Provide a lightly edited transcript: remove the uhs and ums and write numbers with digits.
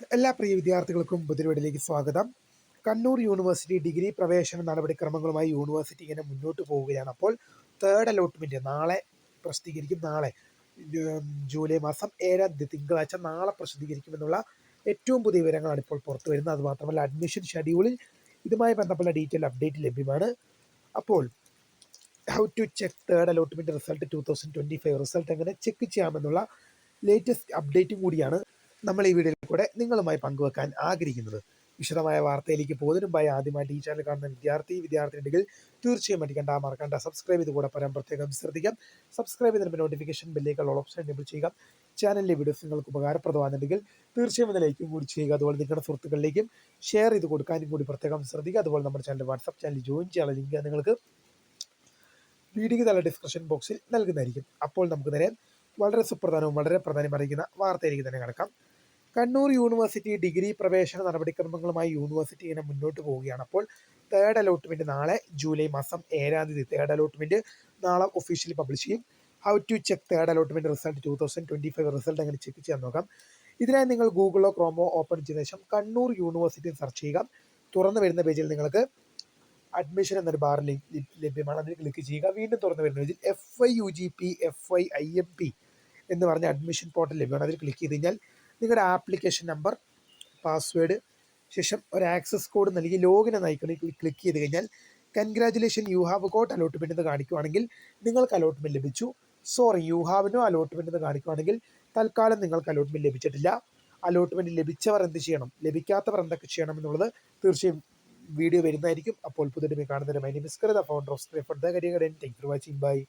എല്ലാ പ്രിയ വിദ്യാർത്ഥികൾക്കും പുതിയൊരുവിടിലേക്ക് സ്വാഗതം. കണ്ണൂർ യൂണിവേഴ്സിറ്റി ഡിഗ്രി പ്രവേശന നടപടിക്രമങ്ങളുമായി യൂണിവേഴ്സിറ്റി ഇങ്ങനെ മുന്നോട്ട് പോവുകയാണ്. അപ്പോൾ തേർഡ് അലോട്ട്മെൻറ്റ് നാളെ പ്രസിദ്ധീകരിക്കും. നാളെ ജൂലൈ മാസം 7 തിങ്കളാഴ്ച നാളെ പ്രസിദ്ധീകരിക്കുമെന്നുള്ള ഏറ്റവും പുതിയ വിവരങ്ങളാണ് ഇപ്പോൾ പുറത്തു വരുന്നത്. അതുമാത്രമല്ല അഡ്മിഷൻ ഷെഡ്യൂളിൽ ഇതുമായി ബന്ധപ്പെട്ട ഡീറ്റെയിൽ അപ്ഡേറ്റ് ലഭ്യമാണ്. അപ്പോൾ how to check third allotment result 2025 result എങ്ങനെ ചെക്ക് ചെയ്യാമെന്നുള്ള ലേറ്റസ്റ്റ് അപ്ഡേറ്റും കൂടിയാണ് നമ്മൾ ഈ വീഡിയോയിൽ കൂടെ നിങ്ങളുമായി പങ്കുവെക്കാൻ ആഗ്രഹിക്കുന്നത്. വിശദമായ വാർത്തയിലേക്ക് പോകുന്നതിന് മുമ്പായി ആദ്യമായിട്ട് ഈ ചാനൽ കാണുന്ന വിദ്യാർത്ഥിയുണ്ടെങ്കിൽ തീർച്ചയായും മറക്കണ്ട സബ്സ്ക്രൈബ് ചെയ്ത് കൂടെ പറയാൻ പ്രത്യേകം ശ്രദ്ധിക്കാം. സബ്സ്ക്രൈബ് ചെയ്തതിന് നോട്ടിഫിക്കേഷൻ ബെല്ലേക്കുള്ള ഓപ്ഷൻ എനേബിൾ ചെയ്യുക. ചാനലിലെ വീഡിയോസ് നിങ്ങൾക്ക് ഉപകാരപ്രദമാകുന്നുണ്ടെങ്കിൽ തീർച്ചയായും ഒന്ന് ലൈക്കും കൂടി ചെയ്യുക. അതുപോലെ നിങ്ങളുടെ സുഹൃത്തുക്കളിലേക്കും ഷെയർ ചെയ്ത് കൊടുക്കാനും കൂടി പ്രത്യേകം ശ്രദ്ധിക്കുക. അതുപോലെ നമ്മുടെ ചാനൽ വാട്സ്ആപ്പ് ചാനൽ ജോയിൻ ചെയ്യാനുള്ള ലിങ്ക് നിങ്ങൾക്ക് വീഡിയോയ്ക്ക് തല ഡിസ്ക്രിപ്ഷൻ ബോക്സിൽ നൽകുന്നതായിരിക്കും. അപ്പോൾ നമുക്ക് നേരെ വളരെ സുപ്രധാനവും വളരെ പ്രാധാന്യം അറിയിക്കുന്ന വാർത്തയിലേക്ക് തന്നെ കിടക്കാം. കണ്ണൂർ യൂണിവേഴ്സിറ്റി ഡിഗ്രി പ്രവേശന നടപടിക്രമങ്ങളുമായി യൂണിവേഴ്സിറ്റി ഇങ്ങനെ മുന്നോട്ട് പോവുകയാണ്. അപ്പോൾ തേർഡ് അലോട്ട്മെൻറ്റ് നാളെ ജൂലൈ മാസം 7 തേർഡ് അലോട്ട്മെൻറ്റ് നാളെ ഒഫീഷ്യലി പബ്ലിഷ് ചെയ്യും. How to check third allotment result 2025 result എങ്ങനെ ചെക്ക് ചെയ്യാൻ നോക്കാം. ഇതിനായി നിങ്ങൾ ഗൂഗിളോ ക്രോമോ ഓപ്പൺ ചെയ്ത ശേഷം കണ്ണൂർ യൂണിവേഴ്സിറ്റി സെർച്ച് ചെയ്യുക. തുറന്നു വരുന്ന പേജിൽ നിങ്ങൾക്ക് അഡ്മിഷൻ എന്നൊരു ബാർ ലഭ്യമാണ്. അതിൽ ക്ലിക്ക് ചെയ്യുക. വീണ്ടും തുറന്നു വരുന്ന പേജിൽ FIUGP FIIMP എന്ന് പറഞ്ഞ അഡ്മിഷൻ പോർട്ടൽ ലഭ്യമാണ്. അതിൽ ക്ലിക്ക് ചെയ്ത് കഴിഞ്ഞാൽ നിങ്ങളുടെ ആപ്ലിക്കേഷൻ നമ്പർ, പാസ്വേഡ്, ശേഷം ഒരു ആക്സസ് കോഡ് നൽകി ലോഗിൻ എന്ന ഐക്കണിൽ ക്ലിക്ക് ചെയ്ത് കഴിഞ്ഞാൽ congratulation you have got allotment എന്ന് കാണിക്കുവാണെങ്കിൽ നിങ്ങൾക്ക് അലോട്ട്മെൻറ്റ് ലഭിച്ചു. Sorry, you have no allotment എന്ന് കാണിക്കുവാണെങ്കിൽ തൽക്കാലം നിങ്ങൾക്ക് അലോട്ട്മെൻറ്റ് ലഭിച്ചിട്ടില്ല. അലോട്ട്മെൻറ്റ് ലഭിച്ചവർ എന്ത് ചെയ്യണം, ലഭിക്കാത്തവർ എന്തൊക്കെ ചെയ്യണം എന്നുള്ളത് തീർച്ചയായും വീഡിയോ വരുന്നതായിരിക്കും. അപ്പോൾ പുതിയ കാണുന്നതിന് my name is Krita, founder of script the career guidance. Thank you for watching. By.